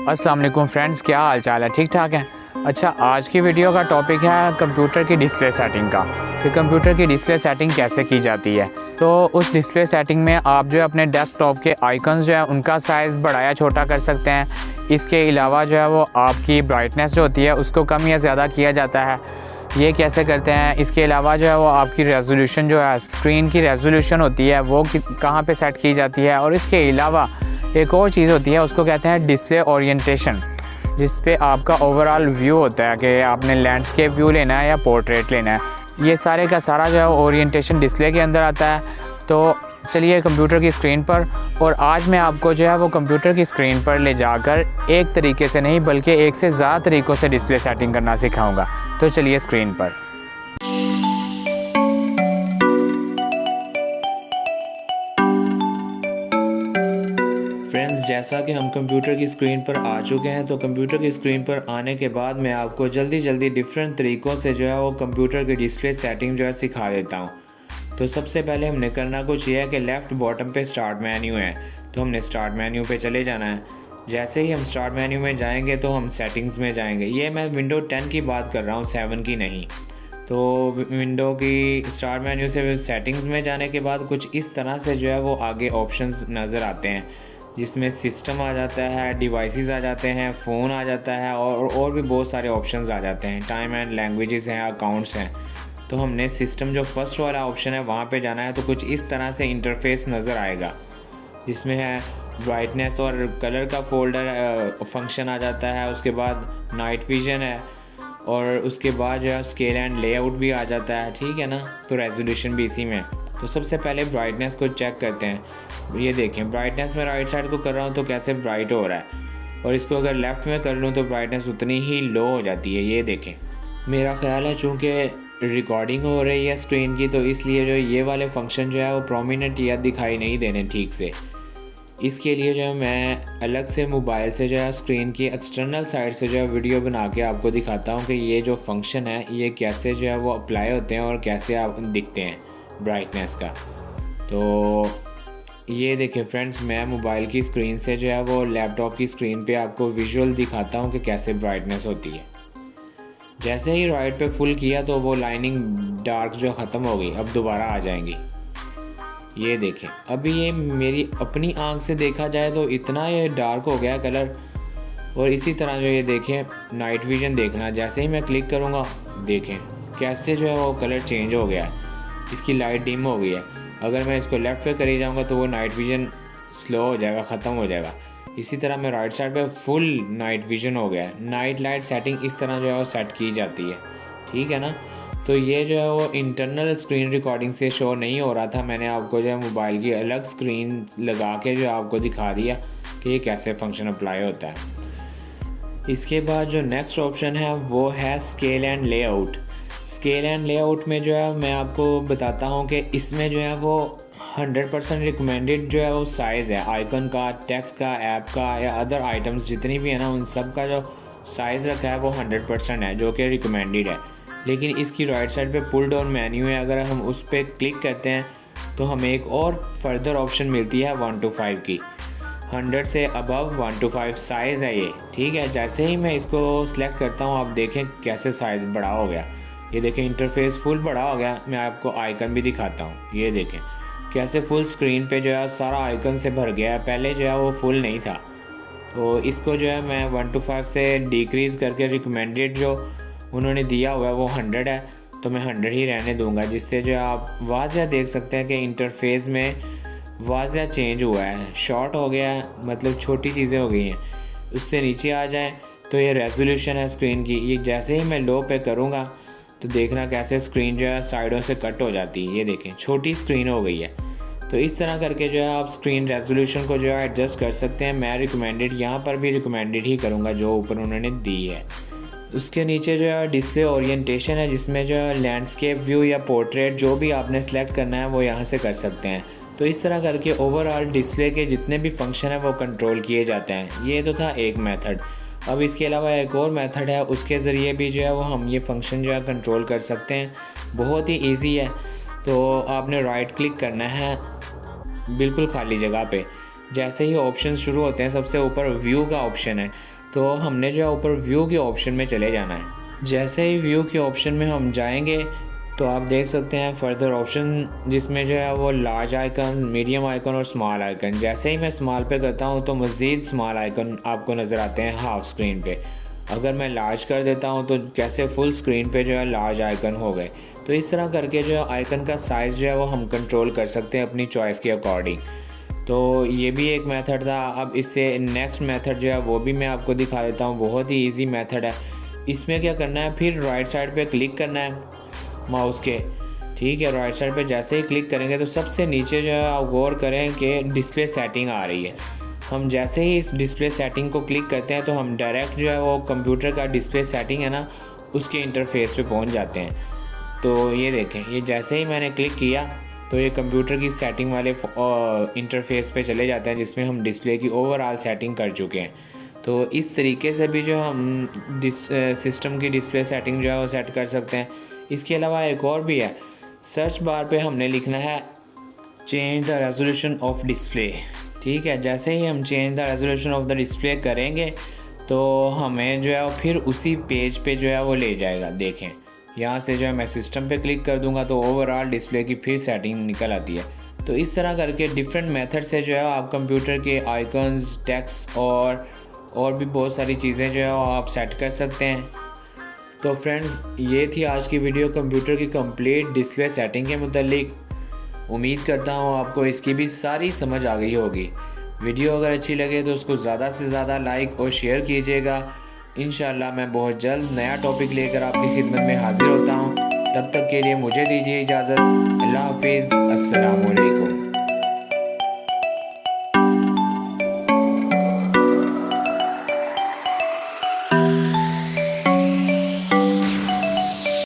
अस्सलाम वालेकुम फ्रेंड्स, क्या हाल चाल है? ठीक ठाक है। अच्छा, आज की वीडियो का टॉपिक है कंप्यूटर की डिस्प्ले सेटिंग का, कि कंप्यूटर की डिस्प्ले सेटिंग कैसे की जाती है। तो उस डिस्प्ले सेटिंग में आप जो है अपने डेस्कटॉप के आइकन्स जो है उनका साइज़ बढ़ाया छोटा कर सकते हैं। इसके अलावा जो है वो आपकी ब्राइटनेस जो होती है उसको कम या ज़्यादा किया जाता है। ये कैसे करते हैं? इसके अलावा जो है वो आपकी रेजोल्यूशन जो है, स्क्रीन की रेजोल्यूशन होती है वो कहाँ पे सेट की जाती है। और इसके अलावा एक और चीज़ होती है, उसको कहते हैं डिस्प्ले ओरिएंटेशन, जिस पे आपका ओवरऑल व्यू होता है कि आपने लैंडस्केप व्यू लेना है या पोर्ट्रेट लेना है। ये सारे का सारा जो है ओरिएंटेशन डिस्प्ले के अंदर आता है। तो चलिए कंप्यूटर की स्क्रीन पर, और आज मैं आपको जो है वो कंप्यूटर की स्क्रीन पर ले जाकर एक तरीके से नहीं बल्कि एक से ज़्यादा तरीक़ों से डिस्प्ले सेटिंग करना सिखाऊंगा। तो चलिए स्क्रीन पर। फ्रेंड्स, जैसा कि हम कंप्यूटर की स्क्रीन पर आ चुके हैं, तो कंप्यूटर की स्क्रीन पर आने के बाद मैं आपको जल्दी डिफरेंट तरीक़ों से जो है वो कंप्यूटर की डिस्प्ले सेटिंग जो है सिखा देता हूँ। तो सबसे पहले हमने करना कुछ ये है कि लेफ़्ट बॉटम पे स्टार्ट मेन्यू है, तो हमने स्टार्ट मेन्यू पे चले जाना है। जैसे ही हम स्टार्ट मेन्यू में जाएंगे तो हम सेटिंग्स में जाएंगे। ये मैं विंडो 10 की बात कर रहा हूँ, 7 की नहीं। तो विंडो की स्टार्ट मेन्यू से सेटिंग्स में जाने के बाद कुछ इस तरह से जो है वो आगे ऑप्शंस नज़र आते हैं, जिसमें सिस्टम आ जाता है, डिवाइसेस आ जाते हैं, फ़ोन आ जाता है और भी बहुत सारे ऑप्शंस आ जाते हैं। टाइम एंड लैंग्वेजेस हैं, अकाउंट्स हैं। तो हमने सिस्टम जो फर्स्ट वाला ऑप्शन है वहाँ पे जाना है। तो कुछ इस तरह से इंटरफेस नज़र आएगा, जिसमें है ब्राइटनेस और कलर का फोल्डर फंक्शन आ जाता है। उसके बाद नाइट विजन है, और उसके बाद जो है स्केल एंड लेआउट भी आ जाता है। ठीक है ना, तो रेजोल्यूशन भी इसी में। तो सबसे पहले ब्राइटनेस को चेक करते हैं। ये देखें, ब्राइटनेस में राइट साइड को कर रहा हूँ तो कैसे ब्राइट हो रहा है, और इसको अगर लेफ़्ट में कर लूँ तो ब्राइटनेस उतनी ही लो हो जाती है। ये देखें, मेरा ख्याल है चूँकि रिकॉर्डिंग हो रही है स्क्रीन की, तो इसलिए जो ये वाले फंक्शन जो है वो प्रोमिनेंट या दिखाई नहीं देने ठीक से। इसके लिए जो है मैं अलग से मोबाइल से जो है स्क्रीन की एक्सटर्नल साइड से जो है वीडियो बना के आपको दिखाता हूँ कि ये जो फंक्शन है ये कैसे जो है वो अप्लाई होते हैं और कैसे आप दिखते हैं ब्राइटनेस का। तो ये देखें फ्रेंड्स, मैं मोबाइल की स्क्रीन से जो है वो लैपटॉप की स्क्रीन पे आपको विजुअल दिखाता हूँ कि कैसे ब्राइटनेस होती है। जैसे ही राइट पे फुल किया तो वो लाइनिंग डार्क जो ख़त्म हो गई, अब दोबारा आ जाएंगी। ये देखें, अभी ये मेरी अपनी आंख से देखा जाए तो इतना ये डार्क हो गया कलर। और इसी तरह जो ये देखें नाइट विजन देखना, जैसे ही मैं क्लिक करूँगा देखें कैसे जो है वो कलर चेंज हो गया है, इसकी लाइट डिम हो गई है। अगर मैं इसको लेफ़्ट पे करी जाऊँगा तो वो नाइट विजन स्लो हो जाएगा, ख़त्म हो जाएगा। इसी तरह मैं राइट साइड पे फुल नाइट विजन हो गया है। नाइट लाइट सेटिंग इस तरह जो है वो सेट की जाती है। ठीक है ना, तो ये जो है वो इंटरनल स्क्रीन रिकॉर्डिंग से शो नहीं हो रहा था। मैंने आपको जो है मोबाइल की अलग स्क्रीन लगा के जो आपको दिखा दिया कि ये कैसे फंक्शन अप्लाई होता है। इसके बाद जो नेक्स्ट ऑप्शन है वो है scale and layout. Scale and layout में जो है मैं आपको बताता हूँ कि इसमें जो है वो 100% रिकमेंडेड जो है वो साइज़ है आइकन का, टेक्स्ट का, ऐप का या अदर आइटम्स जितनी भी है ना, उन सब का जो साइज़ रखा है वो 100% है, जो कि रिकमेंडेड है। लेकिन इसकी राइट साइड पे पुल डाउन मेन्यू है, अगर हम उस पर क्लिक करते हैं तो हमें एक और फर्दर ऑप्शन मिलती है 1 to 5 की। 100 से अबव 1 to 5 साइज़ है ये। ठीक है, जैसे ही मैं इसको सिलेक्ट करता हूँ आप देखें कैसे साइज़ बड़ा हो गया। ये देखें इंटरफेस फुल बड़ा हो गया। मैं आपको आइकन भी दिखाता हूँ। ये देखें कैसे फुल स्क्रीन पे जो है सारा आइकन से भर गया है, पहले जो है वो फुल नहीं था। तो इसको जो है मैं 1 to 5 से डिक्रीज़ करके रिकमेंडेड जो उन्होंने दिया हुआ है वो 100 है, तो मैं 100 ही रहने दूंगा, जिससे जो आप वाज़ह देख सकते हैं कि इंटरफेस में वाज़ह चेंज हुआ है, शॉर्ट हो गया है, मतलब छोटी चीज़ें हो गई हैं। उससे नीचे आ जाएं तो ये रेजोल्यूशन है स्क्रीन की, ये जैसे ही मैं लो पे करूँगा तो देखना कैसे स्क्रीन जो है साइडों से कट हो जाती है। ये देखें छोटी स्क्रीन हो गई है। तो इस तरह करके जो है आप स्क्रीन रेजोल्यूशन को जो है एडजस्ट कर सकते हैं। मैं रिकमेंडेड यहाँ पर भी रिकमेंडेड ही करूँगा जो ऊपर उन्होंने दी है। उसके नीचे जो है डिस्प्ले ओरिएंटेशन है, जिसमें जो है लैंडस्केप व्यू या पोर्ट्रेट जो भी आपने सेलेक्ट करना है वो यहाँ से कर सकते हैं। तो इस तरह करके ओवरऑल डिस्प्ले के जितने भी फंक्शन हैं वो कंट्रोल किए जाते हैं। ये तो था एक मेथड। अब इसके अलावा एक और मेथड है, उसके ज़रिए भी जो है वो हम ये फंक्शन जो है कंट्रोल कर सकते हैं। बहुत ही इजी है। तो आपने राइट क्लिक करना है बिल्कुल खाली जगह पे। जैसे ही ऑप्शन शुरू होते हैं सबसे ऊपर व्यू का ऑप्शन है, तो हमने जो है ऊपर व्यू के ऑप्शन में चले जाना है। जैसे ही व्यू के ऑप्शन में हम जाएंगे तो आप देख सकते हैं फर्दर ऑप्शन, जिसमें जो है वो लार्ज आइकन, मीडियम आइकन और स्मॉल आइकन। जैसे ही मैं स्मॉल पे करता हूँ तो मज़ीद स्मॉल आइकन आपको नज़र आते हैं हाफ स्क्रीन पे। अगर मैं लार्ज कर देता हूँ तो कैसे फुल स्क्रीन पे जो है लार्ज आइकन हो गए। तो इस तरह करके जो है आइकन का साइज़ जो है वो हम कंट्रोल कर सकते हैं अपनी चॉइस के अकॉर्डिंग। तो ये भी एक मेथड था। अब इससे नेक्स्ट मेथड जो है वो भी मैं आपको दिखा देता हूँ। बहुत ही इजी मेथड है। इसमें क्या करना है, फिर राइट साइड पे क्लिक करना है माउस के, ठीक है। राइट साइड पे जैसे ही क्लिक करेंगे तो सबसे नीचे जो है आप गौर करें कि डिस्प्ले सेटिंग आ रही है। हम जैसे ही इस डिस्प्ले सेटिंग को क्लिक करते हैं तो हम डायरेक्ट जो है वो कंप्यूटर का डिस्प्ले सेटिंग है ना, उसके इंटरफेस पे पहुंच जाते हैं। तो ये देखें, ये जैसे ही मैंने क्लिक किया तो ये कंप्यूटर की सेटिंग वाले इंटरफेस पे चले जाते हैं, जिसमें हम डिस्प्ले की ओवरऑल सेटिंग कर चुके हैं। तो इस तरीके से भी जो हम सिस्टम की डिस्प्ले सेटिंग जो है वो सेट कर सकते हैं। इसके अलावा एक और भी है, सर्च बार पे हमने लिखना है change the resolution of display, ठीक है। जैसे ही हम change the resolution of the display करेंगे तो हमें जो है फिर उसी पेज पे जो है वो ले जाएगा। देखें, यहाँ से जो है मैं सिस्टम पे क्लिक कर दूंगा तो ओवरऑल डिस्प्ले की फिर सेटिंग निकल आती है। तो इस तरह करके डिफरेंट मेथड से जो है आप कंप्यूटर के आइकन्स, टेक्स्ट और भी बहुत सारी चीज़ें जो है वो आप सेट कर सकते हैं। तो फ्रेंड्स, ये थी आज की वीडियो कंप्यूटर की कंप्लीट डिस्प्ले सेटिंग के मुतालिक। उम्मीद करता हूँ आपको इसकी भी सारी समझ आ गई होगी। वीडियो अगर अच्छी लगे तो उसको ज़्यादा से ज़्यादा लाइक और शेयर कीजिएगा। इंशाल्लाह मैं बहुत जल्द नया टॉपिक लेकर आपकी खिदमत में हाजिर होता हूँ। तब तक के लिए मुझे दीजिए इजाज़त। अल्लाह हाफिज़, अस्सलाम वालेकुम।